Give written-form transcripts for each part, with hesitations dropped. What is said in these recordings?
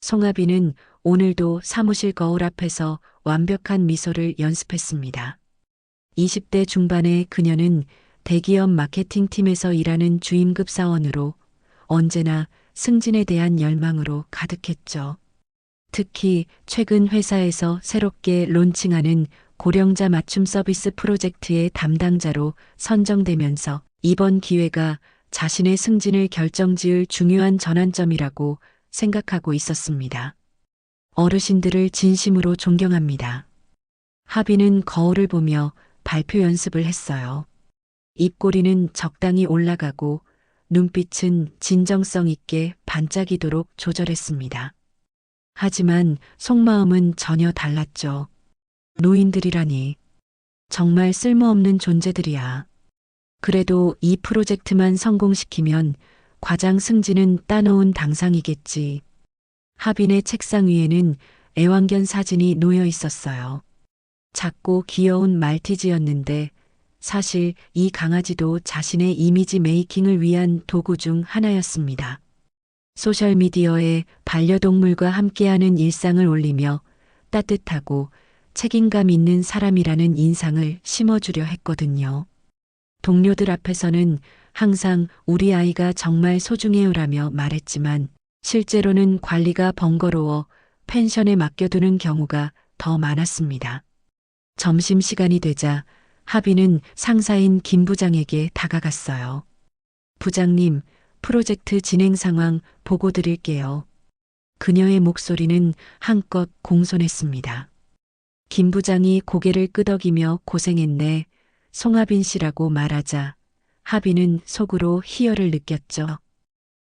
송하빈은 오늘도 사무실 거울 앞에서 완벽한 미소를 연습했습니다. 20대 중반의 그녀는 대기업 마케팅팀에서 일하는 주임급 사원으로 언제나 승진에 대한 열망으로 가득했죠. 특히 최근 회사에서 새롭게 론칭하는 고령자 맞춤 서비스 프로젝트의 담당자로 선정되면서 이번 기회가 자신의 승진을 결정지을 중요한 전환점이라고 생각하고 있었습니다. 어르신들을 진심으로 존경합니다. 하빈은 거울을 보며 발표 연습을 했어요. 입꼬리는 적당히 올라가고 눈빛은 진정성 있게 반짝이도록 조절했습니다. 하지만 속마음은 전혀 달랐죠. 노인들이라니. 정말 쓸모없는 존재들이야. 그래도 이 프로젝트만 성공시키면 과장 승진은 따놓은 당상이겠지. 하빈의 책상 위에는 애완견 사진이 놓여 있었어요. 작고 귀여운 말티즈였는데 사실 이 강아지도 자신의 이미지 메이킹을 위한 도구 중 하나였습니다. 소셜미디어에 반려동물과 함께하는 일상을 올리며 따뜻하고 책임감 있는 사람이라는 인상을 심어주려 했거든요. 동료들 앞에서는 항상 우리 아이가 정말 소중해요라며 말했지만 실제로는 관리가 번거로워 펜션에 맡겨두는 경우가 더 많았습니다. 점심시간이 되자 하빈은 상사인 김 부장에게 다가갔어요. 부장님, 프로젝트 진행 상황 보고 드릴게요. 그녀의 목소리는 한껏 공손했습니다. 김 부장이 고개를 끄덕이며 고생했네. 송하빈 씨라고 말하자 하빈은 속으로 희열을 느꼈죠.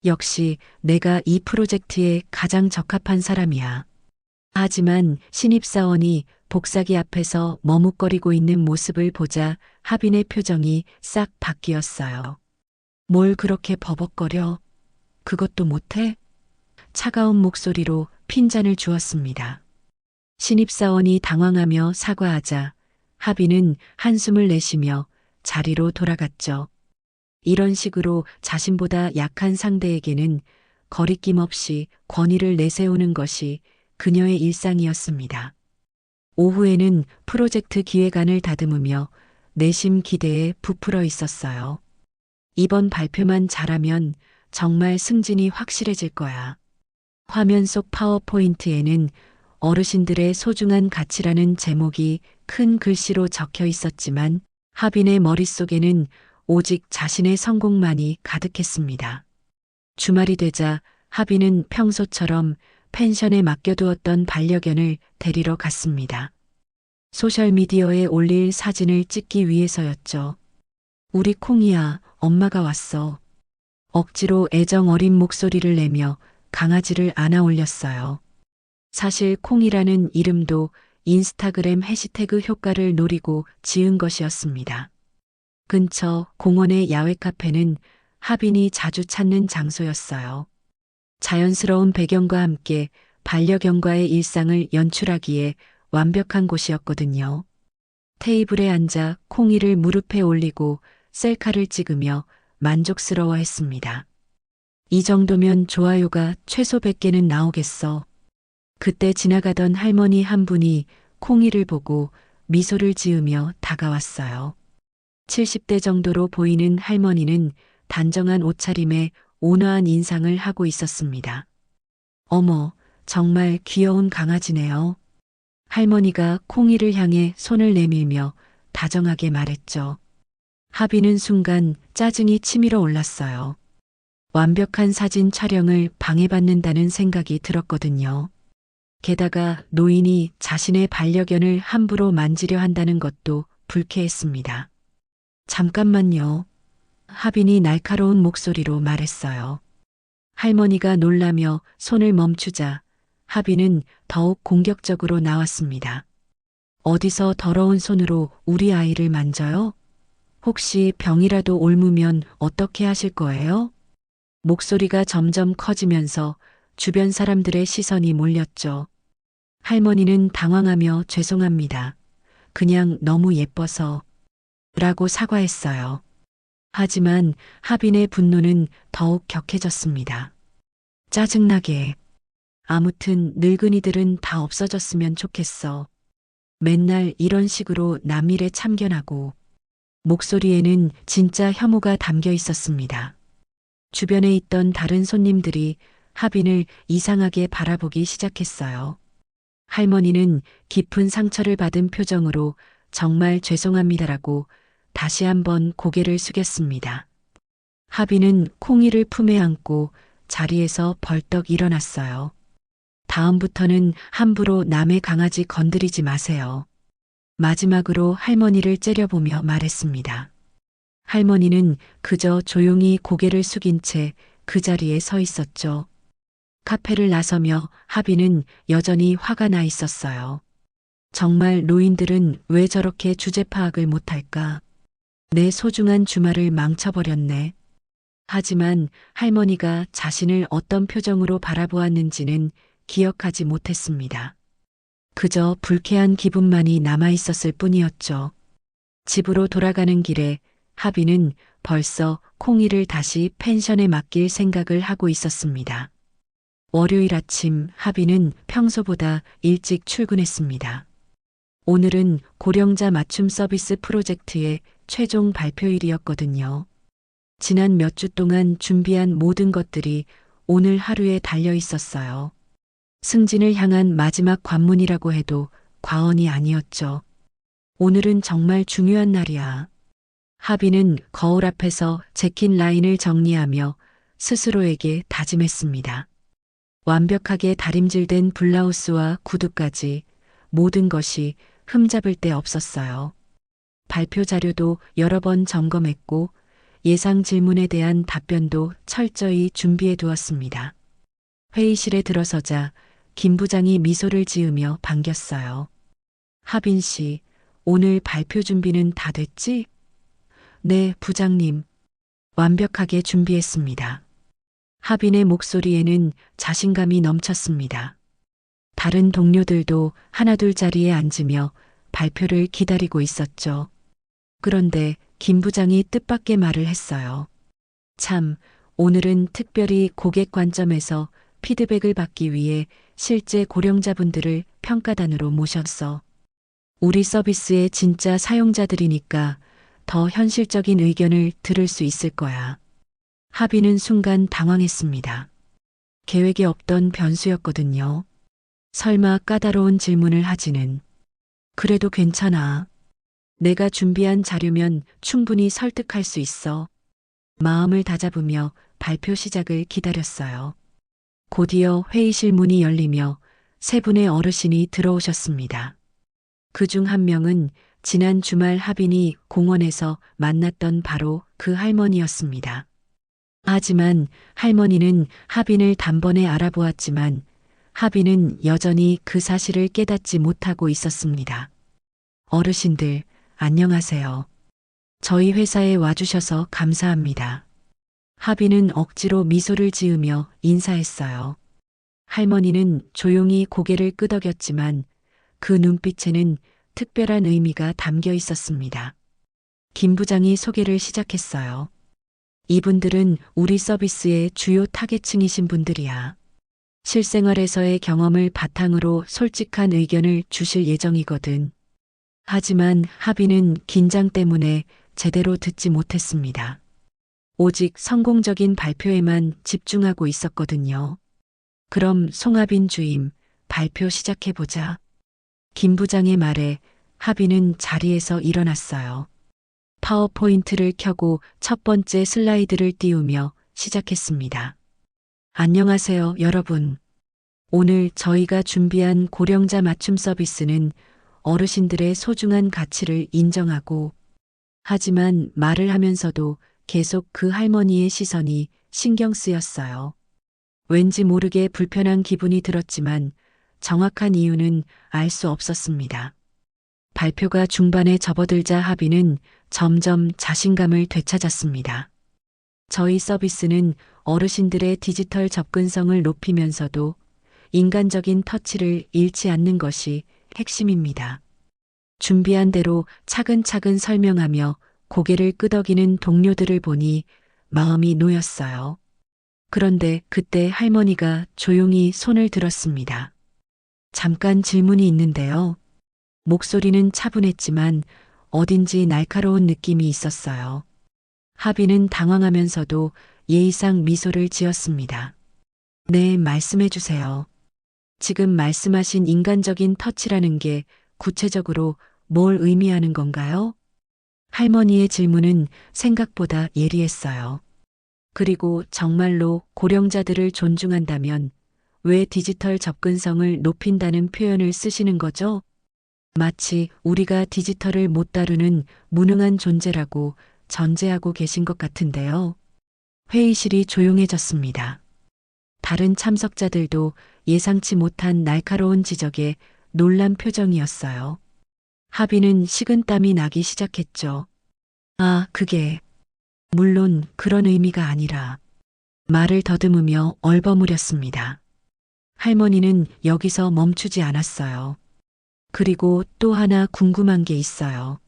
역시 내가 이 프로젝트에 가장 적합한 사람이야. 하지만 신입사원이 복사기 앞에서 머뭇거리고 있는 모습을 보자 하빈의 표정이 싹 바뀌었어요. 뭘 그렇게 버벅거려? 그것도 못해? 차가운 목소리로 핀잔을 주었습니다. 신입사원이 당황하며 사과하자 하빈은 한숨을 내쉬며 자리로 돌아갔죠. 이런 식으로 자신보다 약한 상대에게는 거리낌 없이 권위를 내세우는 것이 그녀의 일상이었습니다. 오후에는 프로젝트 기획안을 다듬으며 내심 기대에 부풀어 있었어요. 이번 발표만 잘하면 정말 승진이 확실해질 거야. 화면 속 파워포인트에는 어르신들의 소중한 가치라는 제목이 큰 글씨로 적혀 있었지만 하빈의 머릿속에는 오직 자신의 성공만이 가득했습니다. 주말이 되자 하빈은 평소처럼 펜션에 맡겨두었던 반려견을 데리러 갔습니다. 소셜미디어에 올릴 사진을 찍기 위해서였죠. 우리 콩이야, 엄마가 왔어. 억지로 애정 어린 목소리를 내며 강아지를 안아 올렸어요. 사실 콩이라는 이름도 인스타그램 해시태그 효과를 노리고 지은 것이었습니다. 근처 공원의 야외 카페는 하빈이 자주 찾는 장소였어요. 자연스러운 배경과 함께 반려견과의 일상을 연출하기에 완벽한 곳이었거든요. 테이블에 앉아 콩이를 무릎에 올리고 셀카를 찍으며 만족스러워했습니다. 이 정도면 좋아요가 최소 100개는 나오겠어. 그때 지나가던 할머니 한 분이 콩이를 보고 미소를 지으며 다가왔어요. 70대 정도로 보이는 할머니는 단정한 옷차림에 온화한 인상을 하고 있었습니다. 어머, 정말 귀여운 강아지네요. 할머니가 콩이를 향해 손을 내밀며 다정하게 말했죠. 하빈은 순간 짜증이 치밀어 올랐어요. 완벽한 사진 촬영을 방해받는다는 생각이 들었거든요. 게다가 노인이 자신의 반려견을 함부로 만지려 한다는 것도 불쾌했습니다. 잠깐만요. 하빈이 날카로운 목소리로 말했어요. 할머니가 놀라며 손을 멈추자 하빈은 더욱 공격적으로 나왔습니다. 어디서 더러운 손으로 우리 아이를 만져요? 혹시 병이라도 옮으면 어떻게 하실 거예요? 목소리가 점점 커지면서 주변 사람들의 시선이 몰렸죠. 할머니는 당황하며 죄송합니다. 그냥 너무 예뻐서 라고 사과했어요. 하지만 하빈의 분노는 더욱 격해졌습니다. 짜증나게 아무튼 늙은이들은 다 없어졌으면 좋겠어. 맨날 이런 식으로 남일에 참견하고. 목소리에는 진짜 혐오가 담겨 있었습니다. 주변에 있던 다른 손님들이 하빈을 이상하게 바라보기 시작했어요. 할머니는 깊은 상처를 받은 표정으로 정말 죄송합니다라고 다시 한번 고개를 숙였습니다. 하빈은 콩이를 품에 안고 자리에서 벌떡 일어났어요. 다음부터는 함부로 남의 강아지 건드리지 마세요. 마지막으로 할머니를 째려보며 말했습니다. 할머니는 그저 조용히 고개를 숙인 채 그 자리에 서 있었죠. 카페를 나서며 하빈은 여전히 화가 나 있었어요. 정말 노인들은 왜 저렇게 주제 파악을 못할까? 내 소중한 주말을 망쳐버렸네. 하지만 할머니가 자신을 어떤 표정으로 바라보았는지는 기억하지 못했습니다. 그저 불쾌한 기분만이 남아 있었을 뿐이었죠. 집으로 돌아가는 길에 하빈은 벌써 콩이를 다시 펜션에 맡길 생각을 하고 있었습니다. 월요일 아침 하빈은 평소보다 일찍 출근했습니다. 오늘은 고령자 맞춤 서비스 프로젝트의 최종 발표일이었거든요. 지난 몇 주 동안 준비한 모든 것들이 오늘 하루에 달려 있었어요. 승진을 향한 마지막 관문이라고 해도 과언이 아니었죠. 오늘은 정말 중요한 날이야. 하빈은 거울 앞에서 재킷 라인을 정리하며 스스로에게 다짐했습니다. 완벽하게 다림질된 블라우스와 구두까지 모든 것이 흠잡을 데 없었어요. 발표 자료도 여러 번 점검했고 예상 질문에 대한 답변도 철저히 준비해 두었습니다. 회의실에 들어서자 김 부장이 미소를 지으며 반겼어요. 하빈 씨, 오늘 발표 준비는 다 됐지? 네, 부장님. 완벽하게 준비했습니다. 하빈의 목소리에는 자신감이 넘쳤습니다. 다른 동료들도 하나둘 자리에 앉으며 발표를 기다리고 있었죠. 그런데 김 부장이 뜻밖의 말을 했어요. 참, 오늘은 특별히 고객 관점에서 피드백을 받기 위해 실제 고령자분들을 평가단으로 모셨어. 우리 서비스의 진짜 사용자들이니까 더 현실적인 의견을 들을 수 있을 거야. 하빈은 순간 당황했습니다. 계획에 없던 변수였거든요. 설마 까다로운 질문을 하지는. 그래도 괜찮아. 내가 준비한 자료면 충분히 설득할 수 있어. 마음을 다잡으며 발표 시작을 기다렸어요. 곧이어 회의실 문이 열리며 세 분의 어르신이 들어오셨습니다. 그중 한 명은 지난 주말 하빈이 공원에서 만났던 바로 그 할머니였습니다. 하지만 할머니는 하빈을 단번에 알아보았지만 하빈은 여전히 그 사실을 깨닫지 못하고 있었습니다. 어르신들, 안녕하세요. 저희 회사에 와주셔서 감사합니다. 하빈은 억지로 미소를 지으며 인사했어요. 할머니는 조용히 고개를 끄덕였지만 그 눈빛에는 특별한 의미가 담겨 있었습니다. 김 부장이 소개를 시작했어요. 이분들은 우리 서비스의 주요 타겟층이신 분들이야. 실생활에서의 경험을 바탕으로 솔직한 의견을 주실 예정이거든. 하지만 하빈은 긴장 때문에 제대로 듣지 못했습니다. 오직 성공적인 발표에만 집중하고 있었거든요. 그럼 송하빈 주임, 발표 시작해보자. 김 부장의 말에 하빈은 자리에서 일어났어요. 파워포인트를 켜고 첫 번째 슬라이드를 띄우며 시작했습니다. 안녕하세요, 여러분. 오늘 저희가 준비한 고령자 맞춤 서비스는 어르신들의 소중한 가치를 인정하고, 하지만 말을 하면서도 계속 그 할머니의 시선이 신경 쓰였어요. 왠지 모르게 불편한 기분이 들었지만 정확한 이유는 알 수 없었습니다. 발표가 중반에 접어들자 하빈은 점점 자신감을 되찾았습니다. 저희 서비스는 어르신들의 디지털 접근성을 높이면서도 인간적인 터치를 잃지 않는 것이 핵심입니다. 준비한 대로 차근차근 설명하며 고개를 끄덕이는 동료들을 보니 마음이 놓였어요. 그런데 그때 할머니가 조용히 손을 들었습니다. 잠깐 질문이 있는데요. 목소리는 차분했지만 어딘지 날카로운 느낌이 있었어요. 하빈은 당황하면서도 예의상 미소를 지었습니다. 네, 말씀해 주세요. 지금 말씀하신 인간적인 터치라는 게 구체적으로 뭘 의미하는 건가요? 할머니의 질문은 생각보다 예리했어요. 그리고 정말로 고령자들을 존중한다면 왜 디지털 접근성을 높인다는 표현을 쓰시는 거죠? 마치 우리가 디지털을 못 다루는 무능한 존재라고 전제하고 계신 것 같은데요. 회의실이 조용해졌습니다. 다른 참석자들도 예상치 못한 날카로운 지적에 놀란 표정이었어요. 하빈은 식은땀이 나기 시작했죠. 아, 그게 물론 그런 의미가 아니라 말을 더듬으며 얼버무렸습니다. 할머니는 여기서 멈추지 않았어요. 그리고 또 하나 궁금한 게 있어요.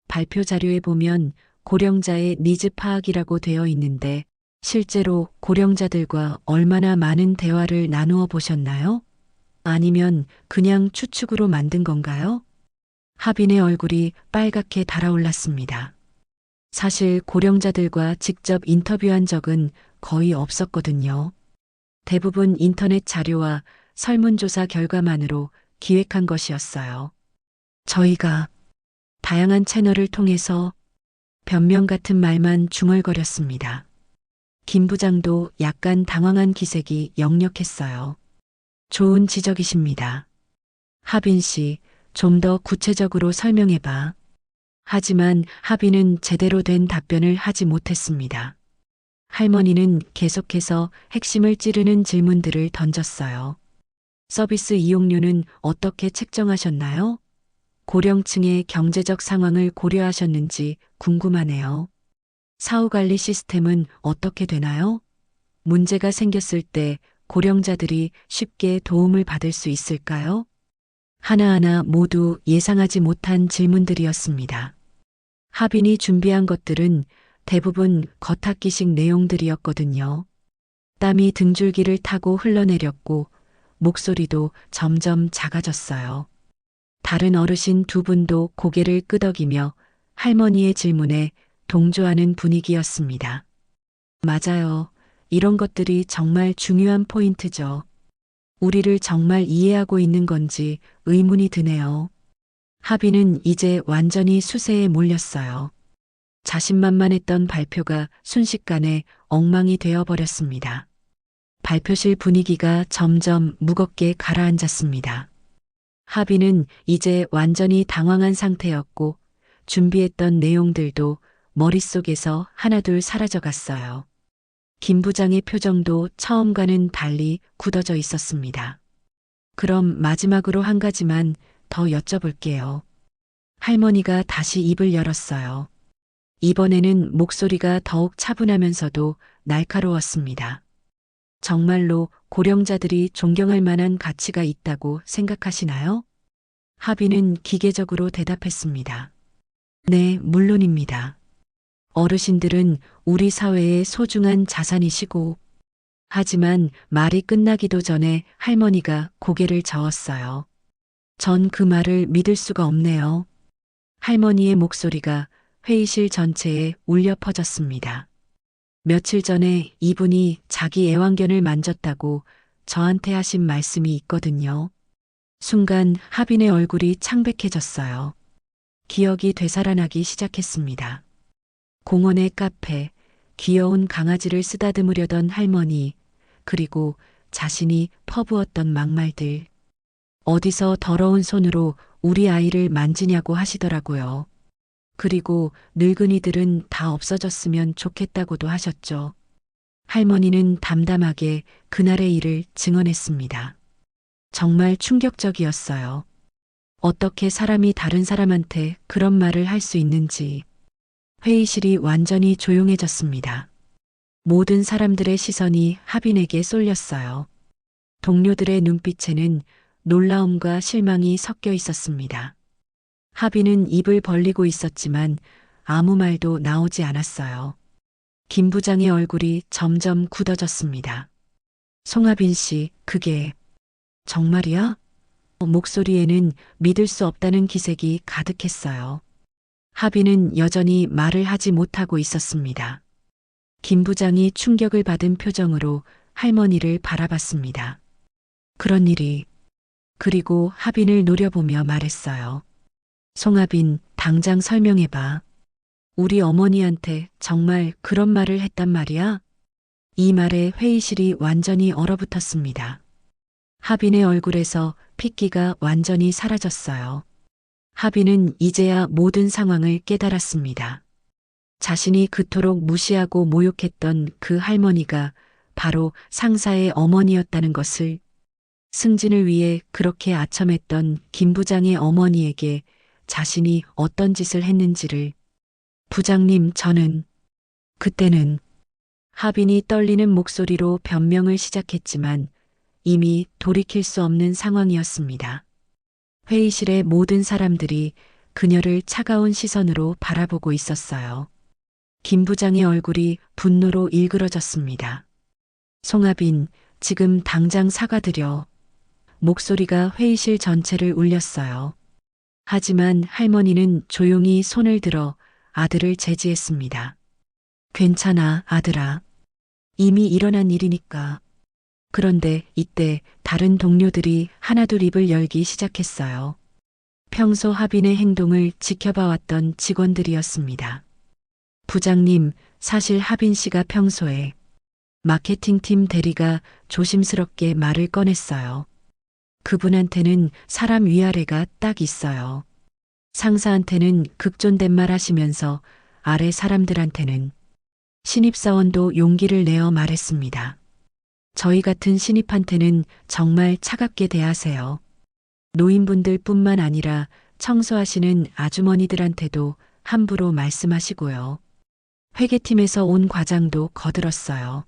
발표 자료에 보면 고령자의 니즈 파악이라고 되어 있는데 실제로 고령자들과 얼마나 많은 대화를 나누어 보셨나요? 아니면 그냥 추측으로 만든 건가요? 하빈의 얼굴이 빨갛게 달아올랐습니다. 사실 고령자들과 직접 인터뷰한 적은 거의 없었거든요. 대부분 인터넷 자료와 설문조사 결과만으로 기획한 것이었어요. 저희가 다양한 채널을 통해서 변명 같은 말만 중얼거렸습니다. 김 부장도 약간 당황한 기색이 역력했어요. 좋은 지적이십니다. 하빈 씨, 좀 더 구체적으로 설명해봐. 하지만 하빈은 제대로 된 답변을 하지 못했습니다. 할머니는 계속해서 핵심을 찌르는 질문들을 던졌어요. 서비스 이용료는 어떻게 책정하셨나요? 고령층의 경제적 상황을 고려하셨는지 궁금하네요. 사후 관리 시스템은 어떻게 되나요? 문제가 생겼을 때 고령자들이 쉽게 도움을 받을 수 있을까요? 하나하나 모두 예상하지 못한 질문들이었습니다. 하빈이 준비한 것들은 대부분 겉핥기식 내용들이었거든요. 땀이 등줄기를 타고 흘러내렸고 목소리도 점점 작아졌어요. 다른 어르신 두 분도 고개를 끄덕이며 할머니의 질문에 동조하는 분위기였습니다. 맞아요. 이런 것들이 정말 중요한 포인트죠. 우리를 정말 이해하고 있는 건지 의문이 드네요. 하빈은 이제 완전히 수세에 몰렸어요. 자신만만했던 발표가 순식간에 엉망이 되어버렸습니다. 발표실 분위기가 점점 무겁게 가라앉았습니다. 하빈은 이제 완전히 당황한 상태였고 준비했던 내용들도 머릿속에서 하나둘 사라져갔어요. 김 부장의 표정도 처음과는 달리 굳어져 있었습니다. 그럼 마지막으로 한 가지만 더 여쭤볼게요. 할머니가 다시 입을 열었어요. 이번에는 목소리가 더욱 차분하면서도 날카로웠습니다. 정말로 고령자들이 존경할 만한 가치가 있다고 생각하시나요? 하빈은 기계적으로 대답했습니다. 네, 물론입니다. 어르신들은 우리 사회의 소중한 자산이시고, 하지만 말이 끝나기도 전에 할머니가 고개를 저었어요. 전 그 말을 믿을 수가 없네요. 할머니의 목소리가 회의실 전체에 울려 퍼졌습니다. 며칠 전에 이분이 자기 애완견을 만졌다고 저한테 하신 말씀이 있거든요. 순간 하빈의 얼굴이 창백해졌어요. 기억이 되살아나기 시작했습니다. 공원의 카페, 귀여운 강아지를 쓰다듬으려던 할머니, 그리고 자신이 퍼부었던 막말들. 어디서 더러운 손으로 우리 아이를 만지냐고 하시더라고요. 그리고 늙은이들은 다 없어졌으면 좋겠다고도 하셨죠. 할머니는 담담하게 그날의 일을 증언했습니다. 정말 충격적이었어요. 어떻게 사람이 다른 사람한테 그런 말을 할 수 있는지. 회의실이 완전히 조용해졌습니다. 모든 사람들의 시선이 하빈에게 쏠렸어요. 동료들의 눈빛에는 놀라움과 실망이 섞여 있었습니다. 하빈은 입을 벌리고 있었지만 아무 말도 나오지 않았어요. 김 부장의 얼굴이 점점 굳어졌습니다. 송하빈 씨, 그게 정말이야? 목소리에는 믿을 수 없다는 기색이 가득했어요. 하빈은 여전히 말을 하지 못하고 있었습니다. 김 부장이 충격을 받은 표정으로 할머니를 바라봤습니다. 그런 일이, 그리고 하빈을 노려보며 말했어요. 송하빈, 당장 설명해봐. 우리 어머니한테 정말 그런 말을 했단 말이야? 이 말에 회의실이 완전히 얼어붙었습니다. 하빈의 얼굴에서 핏기가 완전히 사라졌어요. 하빈은 이제야 모든 상황을 깨달았습니다. 자신이 그토록 무시하고 모욕했던 그 할머니가 바로 상사의 어머니였다는 것을, 승진을 위해 그렇게 아첨했던 김 부장의 어머니에게 자신이 어떤 짓을 했는지를. 부장님, 저는 그때는 하빈이 떨리는 목소리로 변명을 시작했지만 이미 돌이킬 수 없는 상황이었습니다. 회의실의 모든 사람들이 그녀를 차가운 시선으로 바라보고 있었어요. 김 부장의 얼굴이 분노로 일그러졌습니다. 송하빈, 지금 당장 사과드려. 목소리가 회의실 전체를 울렸어요. 하지만 할머니는 조용히 손을 들어 아들을 제지했습니다. 괜찮아, 아들아. 이미 일어난 일이니까. 그런데 이때 다른 동료들이 하나둘 입을 열기 시작했어요. 평소 하빈의 행동을 지켜봐왔던 직원들이었습니다. 부장님, 사실 하빈 씨가 평소에. 마케팅팀 대리가 조심스럽게 말을 꺼냈어요. 그분한테는 사람 위아래가 딱 있어요. 상사한테는 극존댓말 하시면서 아래 사람들한테는. 신입사원도 용기를 내어 말했습니다. 저희 같은 신입한테는 정말 차갑게 대하세요. 노인분들 뿐만 아니라 청소하시는 아주머니들한테도 함부로 말씀하시고요. 회계팀에서 온 과장도 거들었어요.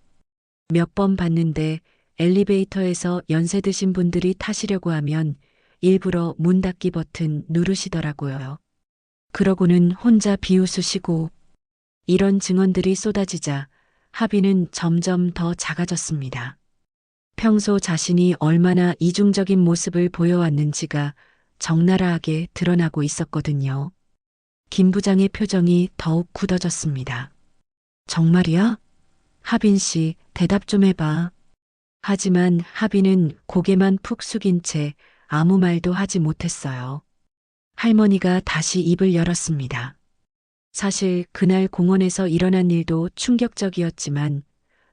몇 번 봤는데 엘리베이터에서 연세 드신 분들이 타시려고 하면 일부러 문 닫기 버튼 누르시더라고요. 그러고는 혼자 비웃으시고. 이런 증언들이 쏟아지자 하빈은 점점 더 작아졌습니다. 평소 자신이 얼마나 이중적인 모습을 보여왔는지가 적나라하게 드러나고 있었거든요. 김 부장의 표정이 더욱 굳어졌습니다. 정말이야? 하빈 씨, 대답 좀 해봐. 하지만 하빈은 고개만 푹 숙인 채 아무 말도 하지 못했어요. 할머니가 다시 입을 열었습니다. 사실 그날 공원에서 일어난 일도 충격적이었지만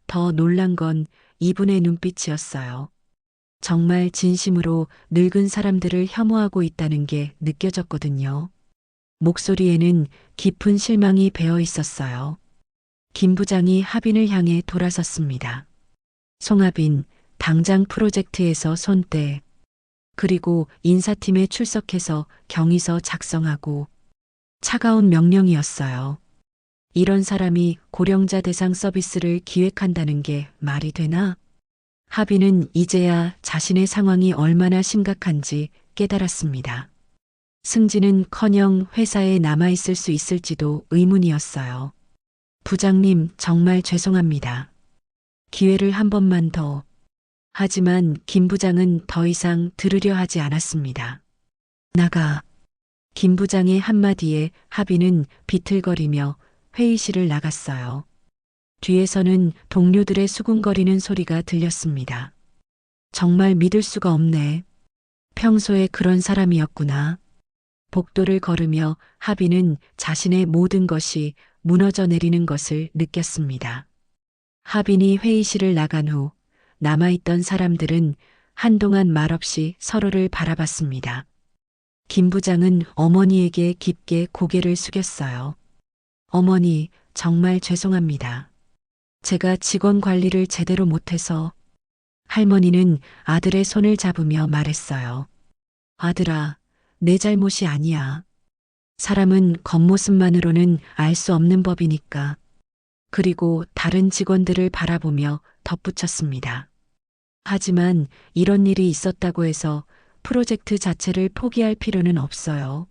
더 놀란 건 이분의 눈빛이었어요. 정말 진심으로 늙은 사람들을 혐오하고 있다는 게 느껴졌거든요. 목소리에는 깊은 실망이 배어 있었어요. 김 부장이 하빈을 향해 돌아섰습니다. 송하빈, 당장 프로젝트에서 손 떼. 그리고 인사팀에 출석해서 경위서 작성하고. 차가운 명령이었어요. 이런 사람이 고령자 대상 서비스를 기획한다는 게 말이 되나? 하빈은 이제야 자신의 상황이 얼마나 심각한지 깨달았습니다. 승진은커녕 회사에 남아있을 수 있을지도 의문이었어요. 부장님, 정말 죄송합니다. 기회를 한 번만 더. 하지만 김 부장은 더 이상 들으려 하지 않았습니다. 나가. 김 부장의 한마디에 하빈은 비틀거리며 회의실을 나갔어요. 뒤에서는 동료들의 수군거리는 소리가 들렸습니다. 정말 믿을 수가 없네. 평소에 그런 사람이었구나. 복도를 걸으며 하빈은 자신의 모든 것이 무너져 내리는 것을 느꼈습니다. 하빈이 회의실을 나간 후 남아있던 사람들은 한동안 말없이 서로를 바라봤습니다. 김 부장은 어머니에게 깊게 고개를 숙였어요. 어머니, 정말 죄송합니다. 제가 직원 관리를 제대로 못해서. 할머니는 아들의 손을 잡으며 말했어요. 아들아, 내 잘못이 아니야. 사람은 겉모습만으로는 알 수 없는 법이니까. 그리고 다른 직원들을 바라보며 덧붙였습니다. 하지만 이런 일이 있었다고 해서 프로젝트 자체를 포기할 필요는 없어요.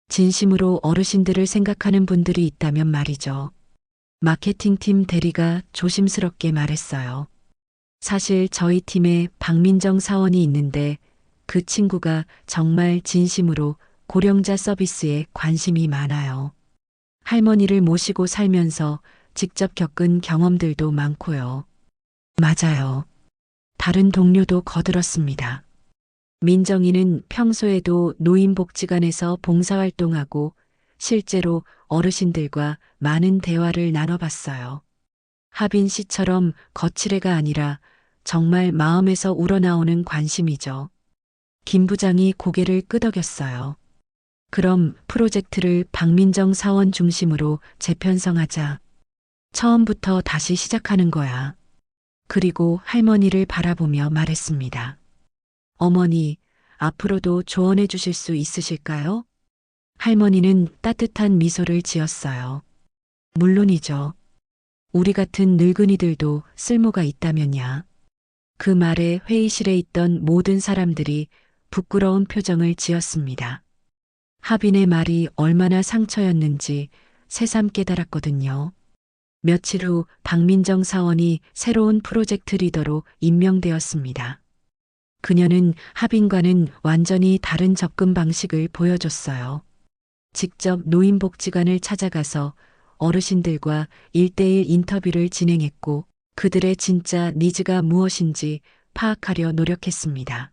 진심으로 어르신들을 생각하는 분들이 있다면 말이죠. 마케팅팀 대리가 조심스럽게 말했어요. 사실 저희 팀에 박민정 사원이 있는데 그 친구가 정말 진심으로 고령자 서비스에 관심이 많아요. 할머니를 모시고 살면서 직접 겪은 경험들도 많고요. 맞아요. 다른 동료도 거들었습니다. 민정이는 평소에도 노인복지관에서 봉사활동하고 실제로 어르신들과 많은 대화를 나눠봤어요. 하빈 씨처럼 거칠애가 아니라 정말 마음에서 우러나오는 관심이죠. 김 부장이 고개를 끄덕였어요. 그럼 프로젝트를 박민정 사원 중심으로 재편성하자. 처음부터 다시 시작하는 거야. 그리고 할머니를 바라보며 말했습니다. 어머니, 앞으로도 조언해 주실 수 있으실까요? 할머니는 따뜻한 미소를 지었어요. 물론이죠. 우리 같은 늙은이들도 쓸모가 있다면야. 그 말에 회의실에 있던 모든 사람들이 부끄러운 표정을 지었습니다. 하빈의 말이 얼마나 상처였는지 새삼 깨달았거든요. 며칠 후 박민정 사원이 새로운 프로젝트 리더로 임명되었습니다. 그녀는 하빈과는 완전히 다른 접근 방식을 보여줬어요. 직접 노인복지관을 찾아가서 어르신들과 1대1 인터뷰를 진행했고 그들의 진짜 니즈가 무엇인지 파악하려 노력했습니다.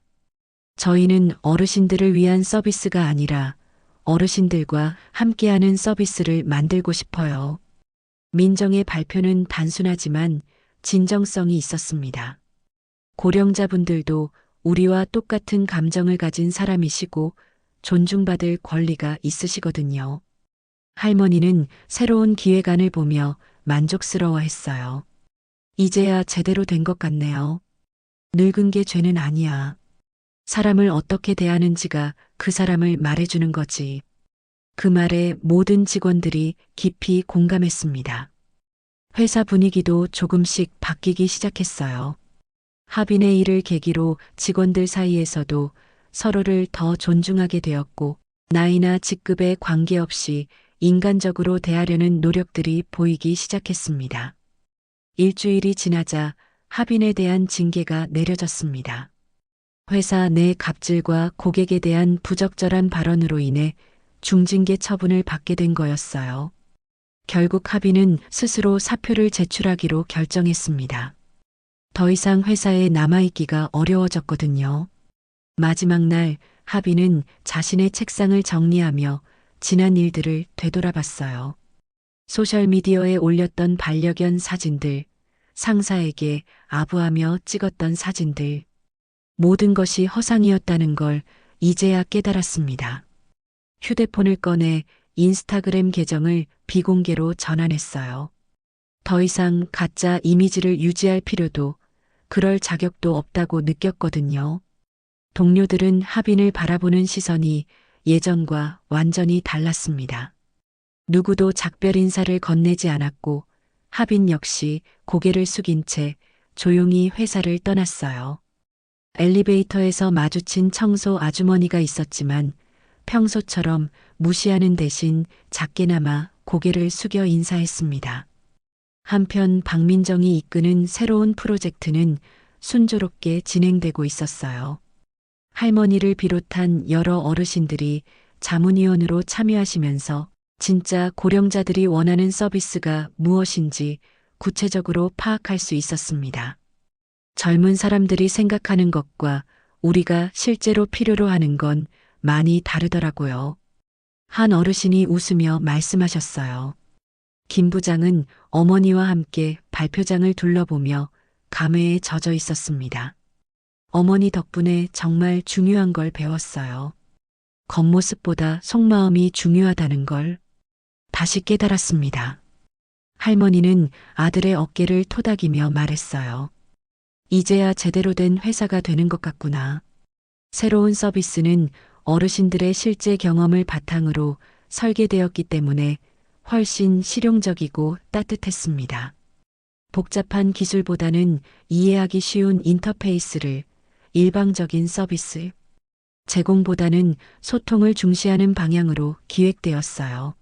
저희는 어르신들을 위한 서비스가 아니라 어르신들과 함께하는 서비스를 만들고 싶어요. 민정의 발표는 단순하지만 진정성이 있었습니다. 고령자분들도 우리와 똑같은 감정을 가진 사람이시고 존중받을 권리가 있으시거든요. 할머니는 새로운 기획안을 보며 만족스러워했어요. 이제야 제대로 된 것 같네요. 늙은 게 죄는 아니야. 사람을 어떻게 대하는지가 그 사람을 말해주는 거지. 그 말에 모든 직원들이 깊이 공감했습니다. 회사 분위기도 조금씩 바뀌기 시작했어요. 하빈의 일을 계기로 직원들 사이에서도 서로를 더 존중하게 되었고 나이나 직급에 관계없이 인간적으로 대하려는 노력들이 보이기 시작했습니다. 일주일이 지나자 하빈에 대한 징계가 내려졌습니다. 회사 내 갑질과 고객에 대한 부적절한 발언으로 인해 중징계 처분을 받게 된 거였어요. 결국 하빈은 스스로 사표를 제출하기로 결정했습니다. 더 이상 회사에 남아있기가 어려워졌거든요. 마지막 날 하빈은 자신의 책상을 정리하며 지난 일들을 되돌아봤어요. 소셜미디어에 올렸던 반려견 사진들, 상사에게 아부하며 찍었던 사진들, 모든 것이 허상이었다는 걸 이제야 깨달았습니다. 휴대폰을 꺼내 인스타그램 계정을 비공개로 전환했어요. 더 이상 가짜 이미지를 유지할 필요도 그럴 자격도 없다고 느꼈거든요. 동료들은 하빈을 바라보는 시선이 예전과 완전히 달랐습니다. 누구도 작별 인사를 건네지 않았고 하빈 역시 고개를 숙인 채 조용히 회사를 떠났어요. 엘리베이터에서 마주친 청소 아주머니가 있었지만 평소처럼 무시하는 대신 작게나마 고개를 숙여 인사했습니다. 한편 박민정이 이끄는 새로운 프로젝트는 순조롭게 진행되고 있었어요. 할머니를 비롯한 여러 어르신들이 자문위원으로 참여하시면서 진짜 고령자들이 원하는 서비스가 무엇인지 구체적으로 파악할 수 있었습니다. 젊은 사람들이 생각하는 것과 우리가 실제로 필요로 하는 건 많이 다르더라고요. 한 어르신이 웃으며 말씀하셨어요. 김 부장은 어머니와 함께 발표장을 둘러보며 감회에 젖어 있었습니다. 어머니 덕분에 정말 중요한 걸 배웠어요. 겉모습보다 속마음이 중요하다는 걸 다시 깨달았습니다. 할머니는 아들의 어깨를 토닥이며 말했어요. 이제야 제대로 된 회사가 되는 것 같구나. 새로운 서비스는 어르신들의 실제 경험을 바탕으로 설계되었기 때문에 훨씬 실용적이고 따뜻했습니다. 복잡한 기술보다는 이해하기 쉬운 인터페이스를 일방적인 서비스, 제공보다는 소통을 중시하는 방향으로 기획되었어요.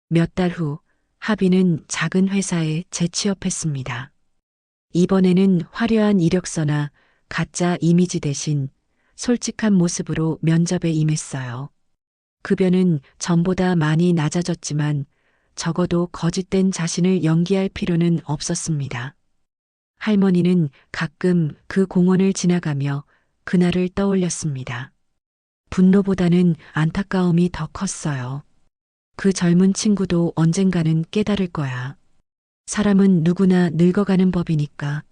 몇 달 후 하비는 작은 회사에 재취업했습니다. 이번에는 화려한 이력서나 가짜 이미지 대신 솔직한 모습으로 면접에 임했어요. 급여는 전보다 많이 낮아졌지만 적어도 거짓된 자신을 연기할 필요는 없었습니다. 할머니는 가끔 그 공원을 지나가며 그날을 떠올렸습니다. 분노보다는 안타까움이 더 컸어요. 그 젊은 친구도 언젠가는 깨달을 거야. 사람은 누구나 늙어가는 법이니까